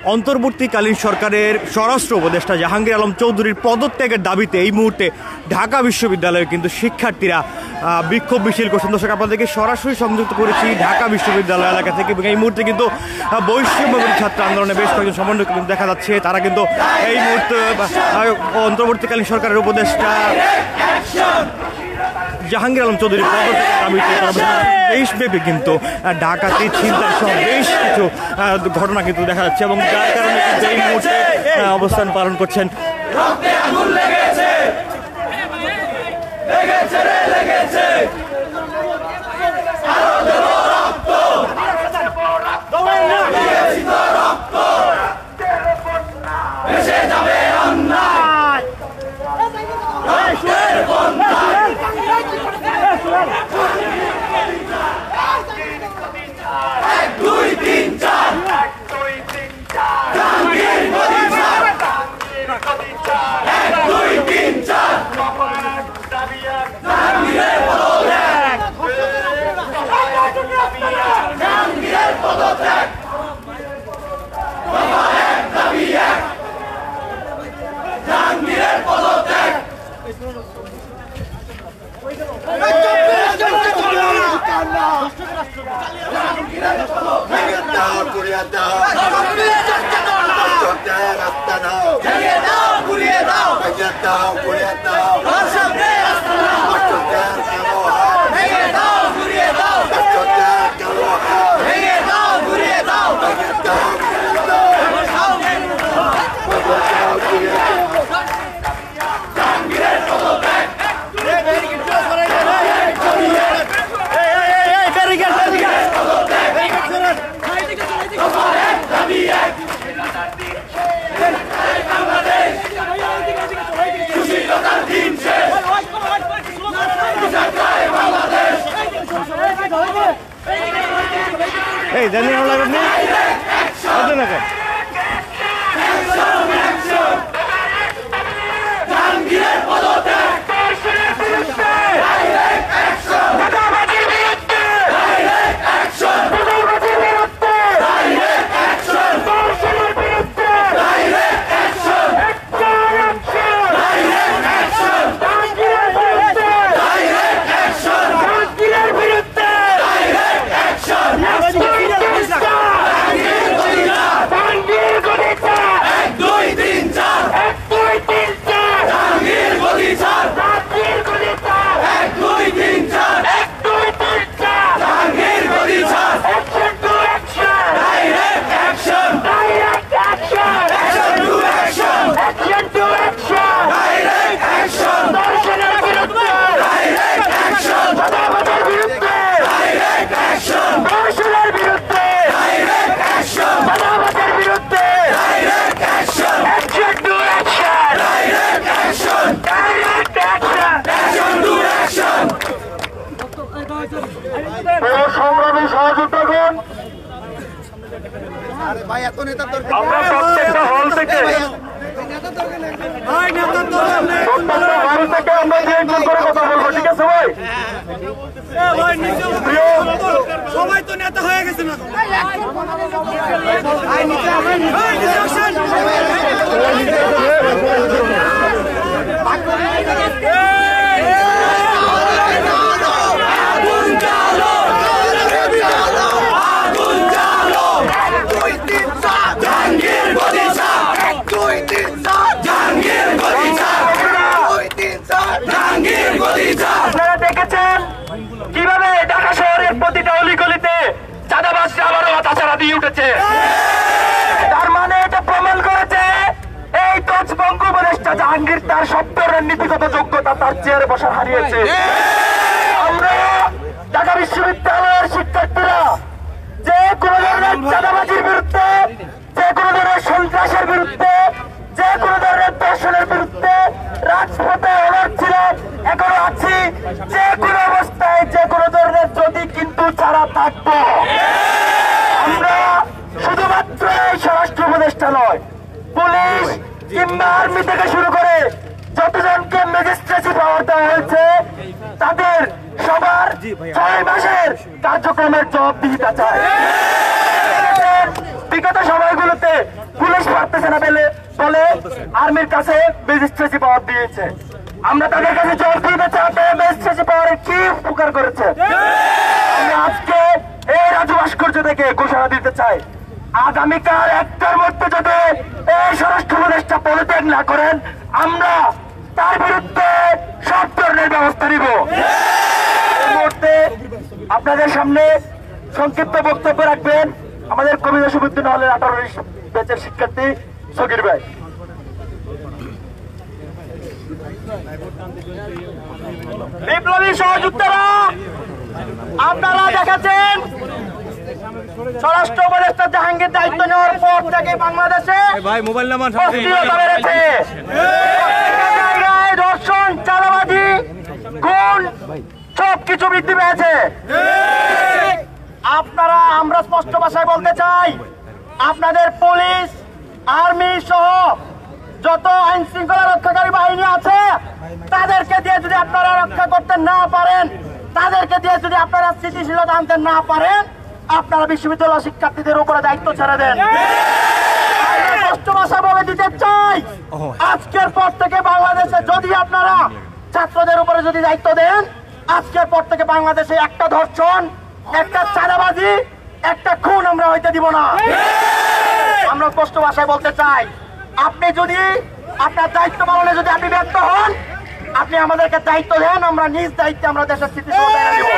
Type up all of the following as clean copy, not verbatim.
অন্তর্বর্তীকালীন সরকারের স্বরাষ্ট্র উপদেষ্টা জাহাঙ্গীর আলম চৌধুরীর পদত্যাগের দাবিতে এই মুহূর্তে ঢাকা বিশ্ববিদ্যালয়ে কিন্তু শিক্ষার্থীরা বিক্ষোভ মিছিল করছেন। দর্শক, আপনাদেরকে সরাসরি সংযুক্ত করেছি ঢাকা বিশ্ববিদ্যালয় এলাকা থেকে এবং এই মুহূর্তে কিন্তু বৈষম্যবিরোধী ছাত্র আন্দোলনে বেশ কয়েকজন সমন্বয়ক কিন্তু দেখা যাচ্ছে। তারা কিন্তু এই মুহূর্তে অন্তর্বর্তীকালীন সরকারের উপদেষ্টা জাহাঙ্গীর আলম চৌধুরীর পদত্যাগের দাবিতে দেশব্যাপী কিন্তু ডাকাতি, ছিনতাই সহ বেশ কিছু ঘটনা কিন্তু দেখা যাচ্ছে এবং যার কারণে কিন্তু এই মুহূর্তে অবস্থান পালন করছেন। এই জানি না লাগবে না আছে না কেন জাহাঙ্গীরের পদত্যাগ দর্শনের বিরুদ্ধে ডাইরেক্ট অ্যাকশন দাদাবাজির বিরুদ্ধে ডাইরেক্ট অ্যাকশন দাদাবাজির বিরুদ্ধে ডাইরেক্ট অ্যাকশন দর্শনের বিরুদ্ধে direct action action direct action জাহাঙ্গীরের বিরুদ্ধে ডাইরেক্ট অ্যাকশন জাহাঙ্গীরের বিরুদ্ধে ডাইরেক্ট অ্যাকশন সংগ্রামী সহযোগিতাগণ, আমরা প্রত্যেকটা হল থেকে আমরা যে একজন করে কথা বলবো, ঠিক আছে ভাই? সবাই তো নেতা হয়ে গেছে না? আপনারা দেখেছেন কিভাবে ঢাকা শহরের প্রতিটা অলিগলিতে চাঁদাবাজরা আবারও হাতাছাড়া দিয়ে উঠেছে। তার মানে এটা প্রমাণ করেছে এই বঙ্গ উপদেষ্টা জাহাঙ্গীর তার সব ধরনের নীতিগত যোগ্যতা তার চেয়ারে বসার হারিয়েছে। আমরা ঢাকা বিশ্ববিদ্যালয়ের শিক্ষার্থীরা যে কোনো ধরনের চাঁদাবাজির বিরুদ্ধে, যে কোনো ধরনের সন্ত্রাসের বিরুদ্ধে, যে কোনো ধরনের দর্শনের বিরুদ্ধে রাজপথে অনড় ছিলাম, এখনো আছি। যে কোনো অবস্থায় যে কোনো ধরনের যদি কিন্তু ছাড়া থাকবো। আমরা শুধুমাত্র এই স্বরাষ্ট্র উপদেষ্টা নয়, পুলিশ কিংবা আর্মি থেকে শুরু করে যতজনকে ম্যাজিস্ট্রেসি পাওয়ার দেওয়া হয়েছে তাদের সবার 6 মাসের কার্যক্রমের জবাবদিহিতা চায়। বিগত সময়গুলোতে পুলিশ পারতেছে না বলে আর্মির কাছে ম্যাজিস্ট্রেসি পাওয়ার দিয়েছে। আমরা তাদের কাছে জবাব দিতে চাই ম্যাজিস্ট্রেসি পাওয়ারের কি উপকার করেছে। আমরা আজকে এই রাজু ভাস্কর্য থেকে ঘোষণা দিতে চাই, আগামীকাল 1টার মধ্যে যদি এই স্বরাষ্ট্র উপদেষ্টা পদত্যাগ না করেন আমরা তার বিরুদ্ধে সব ধরনের ব্যবস্থা নিব। এই মুহূর্তে আপনাদের সামনে সংক্ষিপ্ত বক্তব্য রাখবেন আমাদের কবি জসীমউদ্দীন হলের 18 ব্যাচের শিক্ষার্থী সগির ভাই। বিপ্লবী সহযোদ্ধারা, আপনারা দেখাচ্ছেন স্বরাষ্ট্র উপদেষ্টা জাহাঙ্গীর দায়িত্ব নেওয়ার পর থেকে বাংলাদেশে অস্থিরতা বেড়েছে। জায়গায় ধর্ষণ, চাঁদাবাজি, খুন সবকিছু বৃদ্ধি পেয়েছে। আমরা স্পষ্ট ভাষায় বলতে চাই, আপনাদের পুলিশ, আর্মি সহ যত আইন শৃঙ্খলা রক্ষাকারী বাহিনী আছে তাদেরকে দিয়ে যদি আপনারা রক্ষা করতে না পারেন, তাদেরকে দিয়ে যদি আপনারা স্থিতিশীলতা আনতে না পারেন, আপনারা বিশ্ববিদ্যালয় শিক্ষার্থীদের উপরে দায়িত্ব ছেড়ে দেন। স্পষ্ট ভাষা বলে দিতে চাই, আজকের পর থেকে বাংলাদেশে যদি আপনারা ছাত্রদের উপরে যদি দায়িত্ব দেন, আজকের পর থেকে বাংলাদেশে একটা ধর্ষণ, একটা চাঁদাবাজি, একটা খুন আমরা হইতে দিব না। আমরা স্পষ্ট ভাষায় বলতে চাই, আপনি যদি আপনার দায়িত্ব পালনে যদি আপনি ব্যর্থ হন, আপনি আমাদেরকে দায়িত্ব দেন, আমরা নিজ দায়িত্বে আমরা দেশের স্থিতিশীলতা এনে দিব।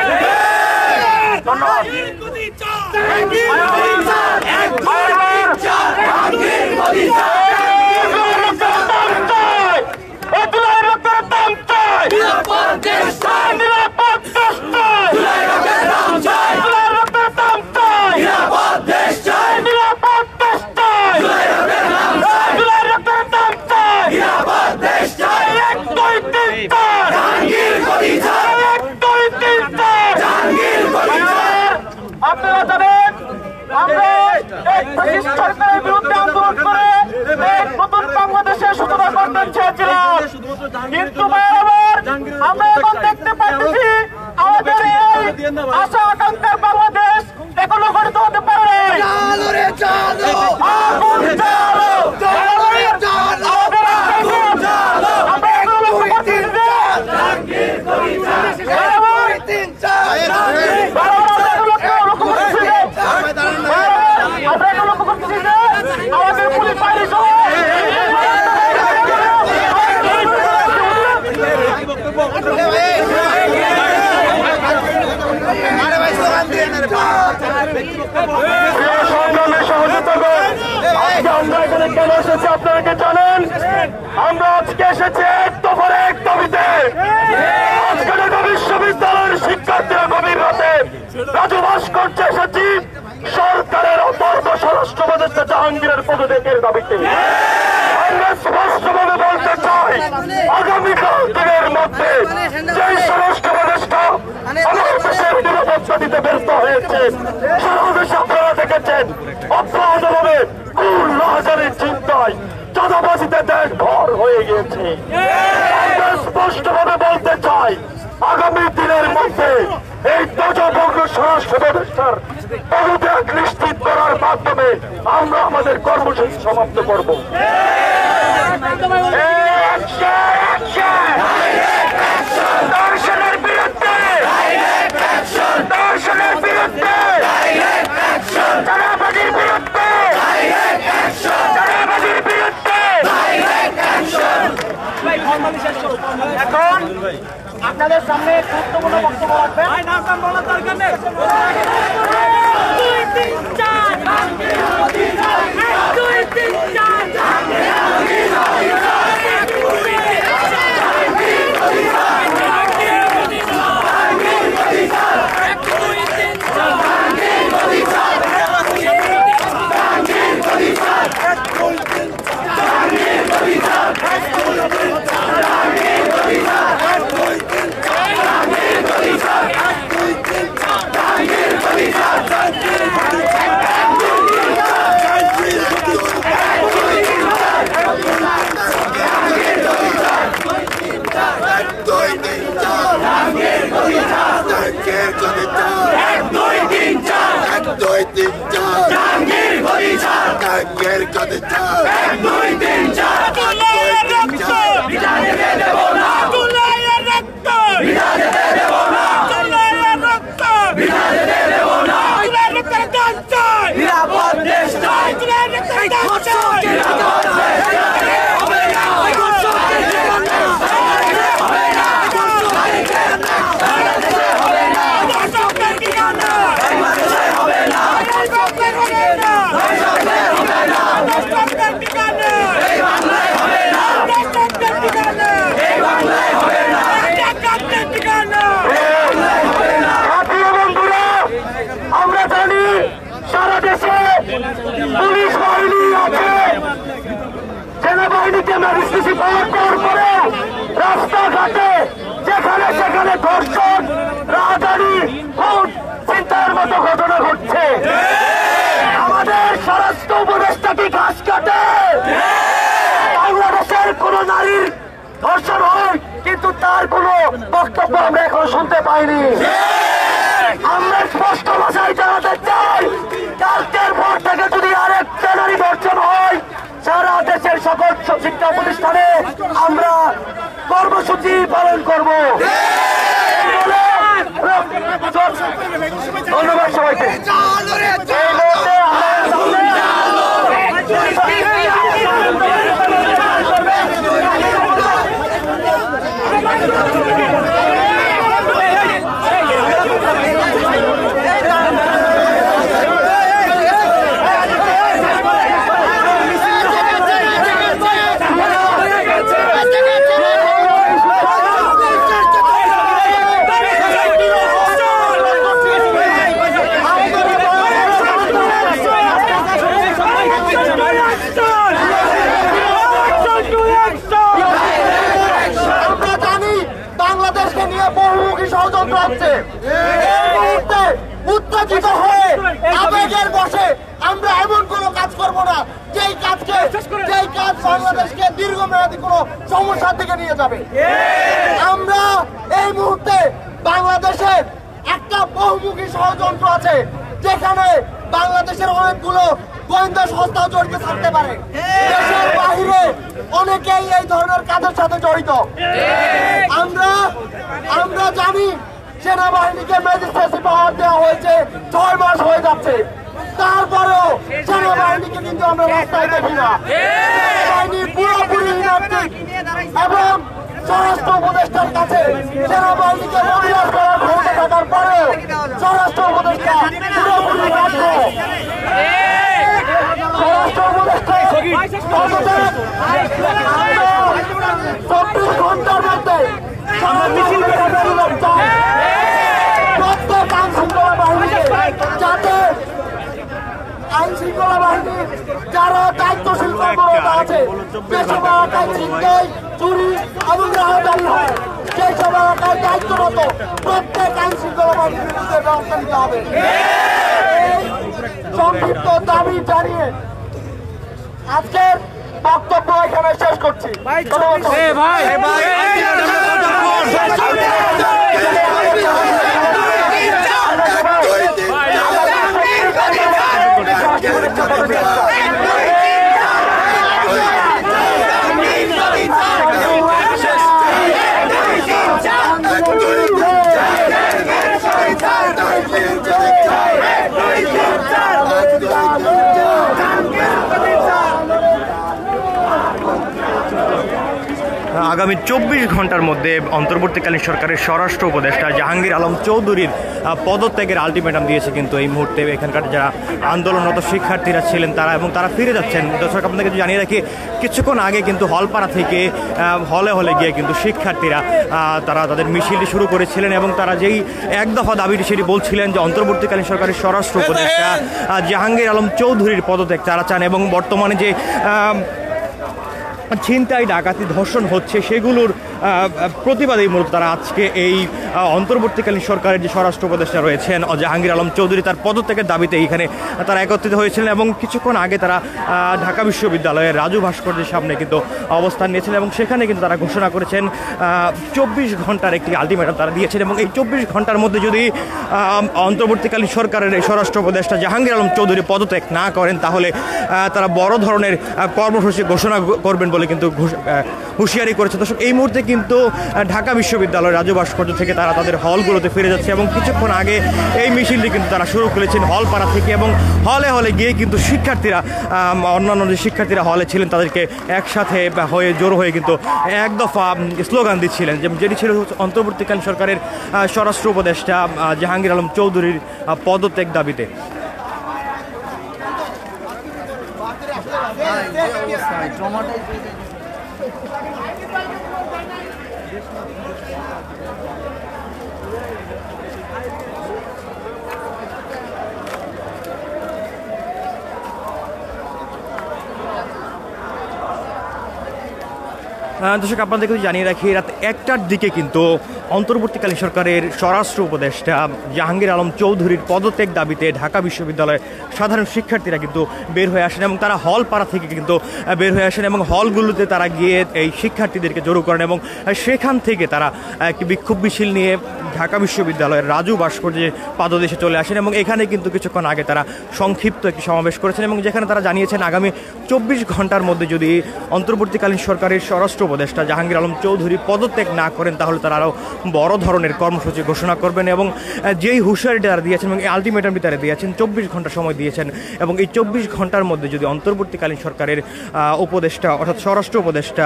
ধন্যবাদ। আপনারা জানেন আমরা সরকারের বিরুদ্ধে আন্দোলন করে নতুন বাংলাদেশের সূচনা করতে চেয়েছিলাম, কিন্তু আমরা এখন দেখতে পাচ্ছি আমাদের এই আশা আকাঙ্ক্ষার বাংলাদেশ এখনো গঠিত হতে পারে। আপনারা জানেন আমরা আজকে এসেছি এক দফার এক দাবিতে। আজকে ঢাকা বিশ্ববিদ্যালয়ের শিক্ষার্থীরা গভীর রাতে রাজু ভাস্কর্যে এসেছি সরকারের অপরাধ স্বরাষ্ট্র উপদেষ্টা জাহাঙ্গীরের পদত্যাগের দাবিতে। আমরা স্পষ্টভাবে বলতে চাই, আগামীকাল দিনের মধ্যে যে স্বরাষ্ট্র উপদেষ্টা আমার দেশের নিরাপত্তা দিতে ব্যর্থ হয়েছে, সারা দেশে আপনারা দেখেছেন অব্যাহতভাবে হাজারের চিন্তায় চাঁদাবাজিতে দেশ ভর হয়ে গিয়েছে। আমরা স্পষ্টভাবে বলতে চাই, আগামী দিনের মধ্যে এই ধ্বজভঙ্গ স্বরাষ্ট্র উপদেষ্টার পদত্যাগ নিশ্চিত করার মাধ্যমে আমরা আমাদের কর্মসূচি সমাপ্ত করব। দর্শনের বিরুদ্ধে, দর্শনের বিরুদ্ধে, চাঁদাবাজির বিরুদ্ধে, চাঁদাবাজির বিরুদ্ধে। এখন আপনাদের সামনে গুরুত্বপূর্ণ বক্তব্য রাখবেন। বুকের কাঁধে চাপ 1 2 3 4 তুলাইয়ের রক্ত ভিজা যেতে দেব না তুলাইয়ের রক্ত ভিজা যেতে দেব না তুলাইয়ের রক্ত ভিজা যেতে দেব না তুলাইয়ের রক্তের দান চাই নিরাপদ দেশ চাই তুলাইয়ের রক্তের দান চাই নিরাপদ দেশ চাই হবে না হবে না হবে না বাংলাদেশে হবে না দর্শকদের ঠিকানা বাংলাদেশে হবে না দর্শকদের হবে না দর্শকদের হবে না দর্শকদের ঠিকানা এই বাংলায় হবে না দর্শকদের ঠিকানা এই বাংলায় হবে না ডাকাতদের ঠিকানা এই বাংলায় হবে না সাথী বন্ধুরা আমরা জানি সারা দেশে পুলিশ বাহিনী আছে সেনাবাহিনীকে ম্যাজিস্ট্রেসি পাওয়ার করার পরেও রাস্তাঘাটে যেখানে সেখানে ধর্ষণ রাহাজানি খুন চিন্তার মতো ঘটনা ঘটছে আমাদের স্বরাষ্ট্র উপদেষ্টা কি ঘাস কাটে বাংলাদেশের কোন নারীর ধর্ষণ হয় কিন্তু তার কোন বক্তব্য আমরা এখন শুনতে পাইনি আমরা স্পষ্ট ভাষায় জানাতে চাই কালকের পর থেকে যদি আরেকটা নারী ধর্ষণ হয় সারা দেশের সকল শিক্ষা প্রতিষ্ঠানে আমরা কর্মসূচি পালন করব ধন্যবাদ সবাইকে উত্তেজিত হয়ে আবেগের বশে আমরা এমন কোন কাজ করব না যেই কাজ বাংলাদেশকে দীর্ঘমেয়াদী কোন সমস্যার দিকে নিয়ে যাবে আমরা এই মুহূর্তে বাংলাদেশের একটা বহুমুখী ষড়যন্ত্র আছে যেখানে বাংলাদেশের অনেকগুলো গোয়েন্দা সংস্থা জড়িত থাকতে পারে দেশের বাহিরে অনেকেই এই ধরনের কাজের সাথে জড়িত আমরা জানি সেনাবাহিনীকে ম্যাজিস্ট্রেসি পাওয়ার দেওয়া হয়েছে 6 মাস হয়ে যাচ্ছে তারপরেও সেনাবাহিনীকে কিন্তু আমরা রাস্তায় দেখি না সেনাবাহিনী পুরোপুরি ইনারটিক এবং স্বরাষ্ট্র উপদেষ্টার কাছে সেনাবাহিনীকে মনিটর করার ক্ষমতা থাকার পরেও স্বরাষ্ট্র উপদেষ্টা পুরোপুরি ব্যর্থ স্বরাষ্ট্র উপদেষ্টা 24 ঘন্টার মধ্যে প্রত্যেক আইন শৃঙ্খলা বাহিনী যারা দায়িত্বশীল কর্মরত আছে যেসব এলাকায় ছিনতাই চুরি এবং রাহাজানি হয় সেই সব এলাকায় দায়িত্বরত প্রত্যেক আইন শৃঙ্খলা বাহিনীর বিরুদ্ধে ব্যবস্থা নিতে হবে সংক্ষিপ্ত দাবি জানিয়ে আজকের বক্তব্য এখানে শেষ করছি আগামী 24 ঘন্টার মধ্যে অন্তর্বর্তীকালীন সরকারের স্বরাষ্ট্র উপদেষ্টা জাহাঙ্গীর আলম চৌধুরীর পদত্যাগের আলটিমেটাম দিয়েছে কিন্তু এই মুহূর্তে এখানকার যারা আন্দোলনরত শিক্ষার্থীরা ছিলেন তারা ফিরে যাচ্ছেন। দর্শক আপনাদেরকে জানিয়ে রাখি কিছুক্ষণ আগে কিন্তু হলপাড়া থেকে হলে গিয়ে কিন্তু শিক্ষার্থীরা তারা তাদের মিছিলটি শুরু করেছিলেন এবং তারা যেই এক দফা দাবিটি সেটি বলছিলেন যে অন্তর্বর্তীকালীন সরকারের স্বরাষ্ট্র উপদেষ্টা জাহাঙ্গীর আলম চৌধুরীর পদত্যাগ তারা চান এবং বর্তমানে যে ছিনতাই ডাকাতি ধর্ষণ হচ্ছে সেগুলোর প্রতিবাদী মূলত তারা আজকে এই অন্তর্বর্তীকালীন সরকারের যে স্বরাষ্ট্র উপদেষ্টা রয়েছেন জাহাঙ্গীর আলম চৌধুরী তার পদত্যাগের দাবিতে এখানে তারা একত্রিত হয়েছিলেন এবং কিছুক্ষণ আগে তারা ঢাকা বিশ্ববিদ্যালয়ের রাজু ভাস্কর্যের সামনে কিন্তু অবস্থান নিয়েছিলেন এবং সেখানে কিন্তু তারা ঘোষণা করেছেন 24 ঘন্টার একটি আলটিমেটাম তারা দিয়েছেন এবং এই 24 ঘন্টার মধ্যে যদি অন্তর্বর্তীকালীন সরকারের এই স্বরাষ্ট্র উপদেষ্টা জাহাঙ্গীর আলম চৌধুরী পদত্যাগ না করেন তাহলে তারা বড় ধরনের কর্মসূচি ঘোষণা করবেন বলে কিন্তু হুঁশিয়ারি করেছে। দর্শক এই মুহূর্তে কিন্তু ঢাকা বিশ্ববিদ্যালয়ের রাজু ভাস্কর্য থেকে তারা তাদের হলগুলোতে ফিরে যাচ্ছে এবং কিছুক্ষণ আগে এই মিছিলটি কিন্তু তারা শুরু করেছেন হলপাড়া থেকে এবং হলে হলে গিয়ে কিন্তু শিক্ষার্থীরা অন্যান্য যে শিক্ষার্থীরা হলে ছিলেন তাদেরকে একসাথে হয়ে জড়ো হয়ে কিন্তু এক দফা স্লোগান দিচ্ছিলেন যেটি ছিল অন্তর্বর্তীকালীন সরকারের স্বরাষ্ট্র উপদেষ্টা জাহাঙ্গীর আলম চৌধুরীর পদত্যাগ দাবিতে। দর্শক আপনাদেরকে জানিয়ে রাখি রাত 1টার দিকে কিন্তু অন্তর্বর্তীকালীন সরকারের স্বরাষ্ট্র উপদেষ্টা জাহাঙ্গীর আলম চৌধুরীর পদত্যাগ দাবিতে ঢাকা বিশ্ববিদ্যালয়ের সাধারণ শিক্ষার্থীরা কিন্তু বের হয়ে আসেন এবং তারা হলপাড়া থেকে কিন্তু বের হয়ে আসেন এবং হলগুলোতে তারা গিয়ে এই শিক্ষার্থীদেরকে জড়ো করেন এবং সেখান থেকে তারা একটি বিক্ষোভ মিছিল নিয়ে ঢাকা বিশ্ববিদ্যালয়ের রাজু ভাস্কর্যে পাদদেশে চলে আসেন এবং এখানে কিন্তু কিছুক্ষণ আগে তারা সংক্ষিপ্ত একটি সমাবেশ করেছেন এবং যেখানে তারা জানিয়েছেন আগামী 24 ঘন্টার মধ্যে যদি অন্তর্বর্তীকালীন সরকারের স্বরাষ্ট্র উপদেষ্টা জাহাঙ্গীর আলম চৌধুরী পদত্যাগ না করেন তাহলে তারা আরও বড় ধরনের কর্মসূচি ঘোষণা করবেন এবং যেই হুঁশিয়ারিটা তারা দিয়েছেন এবং এই আলটিমেটামটি তারা দিয়েছেন 24 ঘন্টা সময় দিয়েছেন এবং এই 24 ঘন্টার মধ্যে যদি অন্তর্বর্তীকালীন সরকারের উপদেষ্টা অর্থাৎ স্বরাষ্ট্র উপদেষ্টা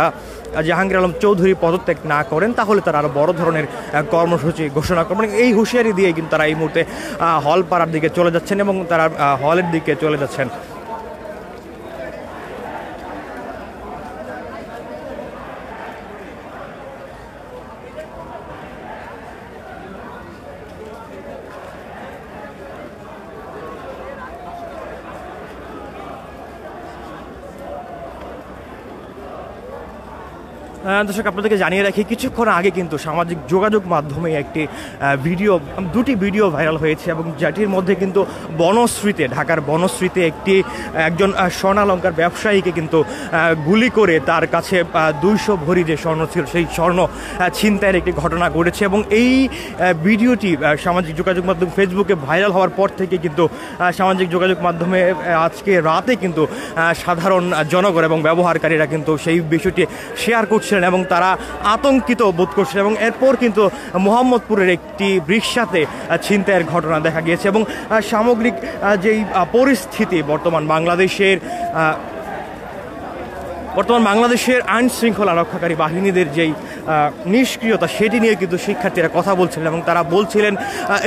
জাহাঙ্গীর আলম চৌধুরী পদত্যাগ না করেন তাহলে তারা আরও বড় ধরনের কর্মসূচি ঘোষণা করবেন। এই হুঁশিয়ারি দিয়ে কিন্তু তারা এই মুহূর্তে হলপাড়ার দিকে চলে যাচ্ছেন এবং তারা হলের দিকে চলে যাচ্ছেন। দর্শক আপনাদেরকে জানিয়ে রাখি কিছুক্ষণ আগে কিন্তু সামাজিক যোগাযোগ মাধ্যমে দুটি ভিডিও ভাইরাল হয়েছে এবং যেটির মধ্যে কিন্তু বনশ্রীতে ঢাকার বনশ্রীতে একজন স্বর্ণালঙ্কার ব্যবসায়ীকে কিন্তু গুলি করে তার কাছে 200 ভরি যে স্বর্ণ ছিল সেই স্বর্ণ ছিনতাইয়ের একটি ঘটনা ঘটেছে এবং এই ভিডিওটি সামাজিক যোগাযোগ মাধ্যম ফেসবুকে ভাইরাল হওয়ার পর থেকে কিন্তু সামাজিক যোগাযোগ মাধ্যমে আজকে রাতে কিন্তু সাধারণ জনগণ এবং ব্যবহারকারীরা কিন্তু সেই বিষয়টি শেয়ার করছিলেন এবং তারা আতঙ্কিত বোধ করছিলেন এবং এরপর কিন্তু মোহাম্মদপুরের একটি রিকশাতে ছিনতাইয়ের ঘটনা দেখা গিয়েছে এবং সামগ্রিক যেই পরিস্থিতি বর্তমান বাংলাদেশের আইন শৃঙ্খলা রক্ষাকারী বাহিনীদের যেই নিষ্ক্রিয়তা সেটি নিয়ে কিন্তু শিক্ষার্থীরা কথা বলছিলেন এবং তারা বলছিলেন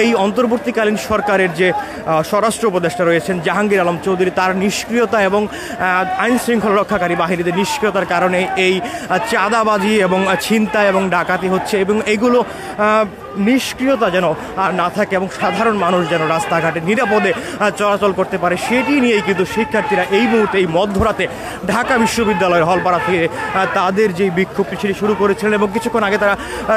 এই অন্তর্বর্তীকালীন সরকারের যে স্বরাষ্ট্র উপদেষ্টা রয়েছেন জাহাঙ্গীর আলম চৌধুরী তার নিষ্ক্রিয়তা এবং আইন শৃঙ্খলা রক্ষাকারী বাহিনীদের নিষ্ক্রিয়তার কারণে এই চাঁদাবাজি এবং ছিনতাই এবং ডাকাতি হচ্ছে এবং এগুলো নিষ্ক্রিয়তা যেন না থাকে এবং সাধারণ মানুষ যেন রাস্তাঘাটে নিরাপদে চলাচল করতে পারে সেটি নিয়েই কিন্তু শিক্ষার্থীরা এই মুহূর্তে এই মধ্যরাতে ঢাকা বিশ্ববিদ্যালয়ের হলপাড়া থেকে তাদের যেই বিক্ষোভ মিছিল শুরু করেছিলেন এবং কিছুক্ষণ আগে তারা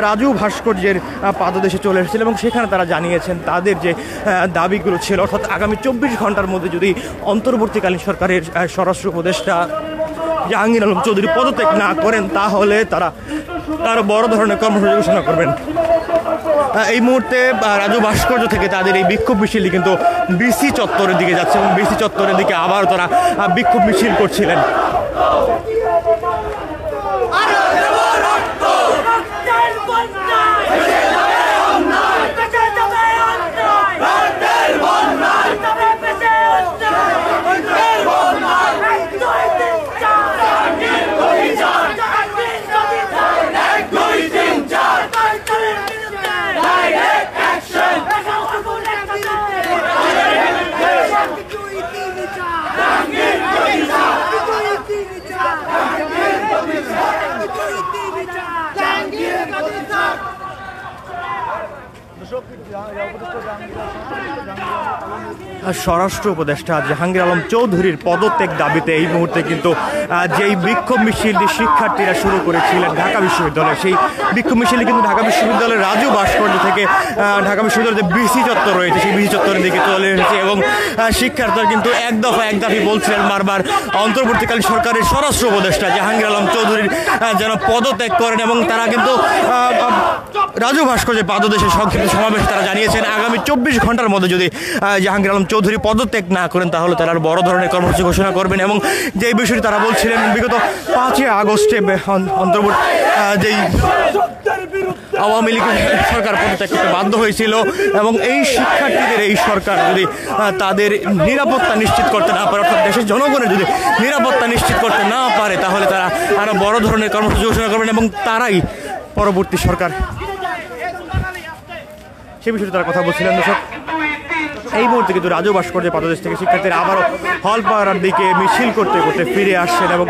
রাজু ভাস্কর্যের পাদদেশে চলে এসেছিলেন এবং সেখানে তারা জানিয়েছেন তাদের যে দাবিগুলো ছিল অর্থাৎ আগামী 24 ঘন্টার মধ্যে যদি অন্তর্বর্তীকালীন সরকারের স্বরাষ্ট্র উপদেষ্টা জাহাঙ্গীর আলম চৌধুরী পদত্যাগ না করেন তাহলে তারা আরও বড় ধরনের কর্মসূচি ঘোষণা করবেন। এই মুহূর্তে রাজু ভাস্কর্য থেকে তাদের এই বিক্ষোভ মিছিলটি কিন্তু বিসি চত্বরের দিকে যাচ্ছে এবং বিসি চত্বরের দিকে আবার তারা বিক্ষোভ মিছিল করছিলেন। স্বরাষ্ট্র উপদেষ্টা জাহাঙ্গীর আলম চৌধুরীর পদত্যাগ দাবিতে এই মুহূর্তে কিন্তু যেই বিক্ষোভ মিছিলটি শিক্ষার্থীরা শুরু করেছিলেন ঢাকা বিশ্ববিদ্যালয়ে, সেই বিক্ষোভ মিছিলটি কিন্তু ঢাকা বিশ্ববিদ্যালয়ের রাজু ভাস্কর্য থেকে ঢাকা বিশ্ববিদ্যালয়ের যে বিসি চত্বর রয়েছে সেই বিসি চত্বরের দিকে চলে এসেছে এবং শিক্ষার্থীরা কিন্তু এক দাবি বলছিলেন বারবার অন্তর্বর্তীকালীন সরকারের স্বরাষ্ট্র উপদেষ্টা জাহাঙ্গীর আলম চৌধুরীর যেন পদত্যাগ করেন এবং তারা কিন্তু রাজু ভাস্কর্যের পাদদেশে সংক্ষিপ্ত সমাবেশ তারা জানিয়েছেন আগামী 24 ঘন্টার মধ্যে যদি জাহাঙ্গীর আলম চৌধুরী পদত্যাগ না করেন তাহলে তারা বড় ধরনের কর্মসূচি ঘোষণা করবেন এবং যেই বিষয়টি তারা বলছিলেন বিগত 5 আগস্টে অন্তর্বর্তী যেই আওয়ামী লীগ সরকার পদত্যাগ করতে বাধ্য হয়েছিল এবং এই শিক্ষার্থীদের এই সরকার যদি তাদের নিরাপত্তা নিশ্চিত করতে না পারে, অর্থাৎ দেশের জনগণের যদি নিরাপত্তা নিশ্চিত করতে না পারে তাহলে তারা আরও বড় ধরনের কর্মসূচি ঘোষণা করবেন এবং তারাই পরবর্তী সরকার, সে বিষয়ে তারা কথা বলছিলেন। দর্শক, এই মুহূর্তে কিন্তু রাজু ভাস্কর্যের পাদদেশ থেকে শিক্ষার্থীরা আবারও হলপাড়ার দিকে মিছিল করতে করতে ফিরে আসছেন এবং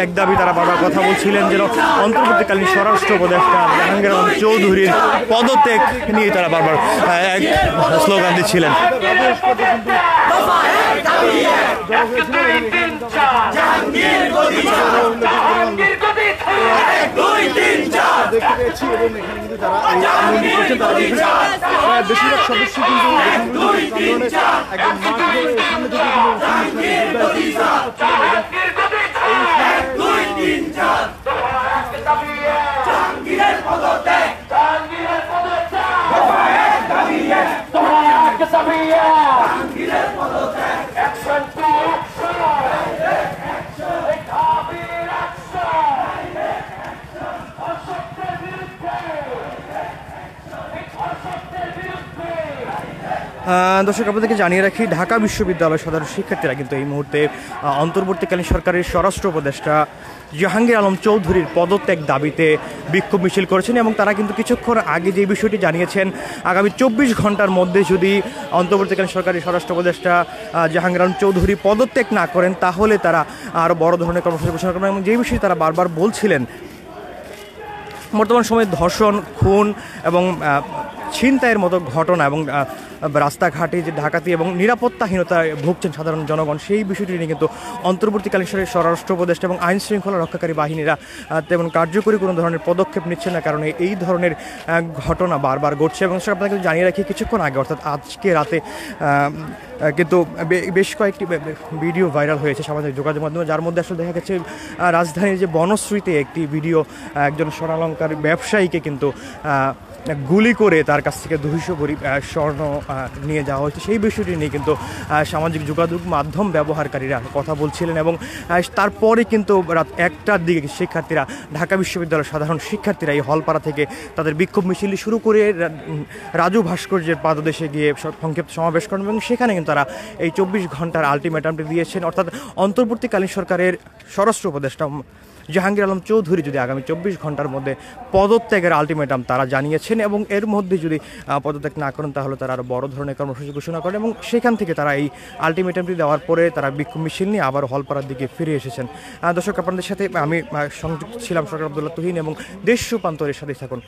এক দাবি তারা বারবার কথা বলছিলেন যেন অন্তর্বর্তীকালীন স্বরাষ্ট্র উপদেষ্টা জাহাঙ্গীর আলম চৌধুরীর পদত্যাগ নিয়ে তারা বারবার এক স্লোগান দিচ্ছিলেন। দেখতে পেয়েছি এবং এখানে কিন্তু যারা এই আন্দোলন করছেন তারা বেশিরভাগ সদস্য কিন্তু আন্দোলনের একদম মাঠ ধরে এখানে দর্শক, আপনাদেরকে জানিয়ে রাখি ঢাকা বিশ্ববিদ্যালয়ের সাধারণ শিক্ষার্থীরা কিন্তু এই মুহূর্তে অন্তর্বর্তীকালীন সরকারের স্বরাষ্ট্র উপদেষ্টা জাহাঙ্গীর আলম চৌধুরীর পদত্যাগ দাবিতে বিক্ষোভ মিছিল করেছেন এবং তারা কিন্তু কিছুক্ষণ আগে যে বিষয়টি জানিয়েছেন আগামী 24 ঘন্টার মধ্যে যদি অন্তর্বর্তীকালীন সরকারের স্বরাষ্ট্র উপদেষ্টা জাহাঙ্গীর আলম চৌধুরী পদত্যাগ না করেন তাহলে তারা আরও বড় ধরনের কর্মসূচি ঘোষণা করবেন এবং যে বিষয়ে তারা বারবার বলছিলেন বর্তমান সময়ে ধর্ষণ, খুন এবং ছিনতাইয়ের মতো ঘটনা এবং রাস্তাঘাটে যে ডাকাতি এবং নিরাপত্তাহীনতায় ভুগছেন সাধারণ জনগণ, সেই বিষয়টি নিয়ে কিন্তু অন্তর্বর্তীকালীন স্বরাষ্ট্র উপদেষ্টা এবং আইন শৃঙ্খলা রক্ষাকারী বাহিনীরা তেমন কার্যকরী কোনো ধরনের পদক্ষেপ নিচ্ছে না, কারণে এই ধরনের ঘটনা বারবার ঘটছে। এবং আপনাকে জানিয়ে রাখি কিছুক্ষণ আগে অর্থাৎ আজকে রাতে কিন্তু বেশ কয়েকটি ভিডিও ভাইরাল হয়েছে সামাজিক যোগাযোগ মাধ্যমে, যার মধ্যে আসলে দেখা গেছে রাজধানীর যে বনশ্রীতে একটি ভিডিও একজন স্বর্ণালংকার ব্যবসায়ীকে কিন্তু গুলি করে তার কাছ থেকে 200 ভরি স্বর্ণ নিয়ে যাওয়া হয়েছে। সেই বিষয়টি নিয়ে কিন্তু সামাজিক যোগাযোগ মাধ্যম ব্যবহারকারীরা কথা বলছিলেন এবং তারপরে কিন্তু রাত 1টার দিকে শিক্ষার্থীরা ঢাকা বিশ্ববিদ্যালয়ের সাধারণ শিক্ষার্থীরা এই হলপাড়া থেকে তাদের বিক্ষোভ মিছিল শুরু করে রাজু ভাস্কর্যের পাদদেশে গিয়ে সংক্ষিপ্ত সমাবেশ করেন এবং সেখানে কিন্তু তারা এই 24 ঘন্টার আলটিমেটামটি দিয়েছেন, অর্থাৎ অন্তর্বর্তীকালীন সরকারের স্বরাষ্ট্র উপদেষ্টা জাহাঙ্গীর আলম চৌধুরী যদি আগামী 24 ঘন্টার মধ্যে পদত্যাগের আলটিমেটাম তারা জানিয়েছেন এবং এর মধ্যে যদি পদত্যাগ না করেন তাহলে তারা আরও বড় ধরনের কর্মসূচি ঘোষণা করেন এবং সেখান থেকে তারা এই আলটিমেটামটি দেওয়ার পরে তারা বিক্ষোভ মিছিল নিয়ে আবার হলপাড়ার দিকে ফিরে এসেছেন। দর্শক, আপনাদের সাথে আমি সংযুক্ত ছিলাম সরকার আব্দুল্লাহ তুহিন এবং দেশ রূপান্তরের সাথে থাকুন।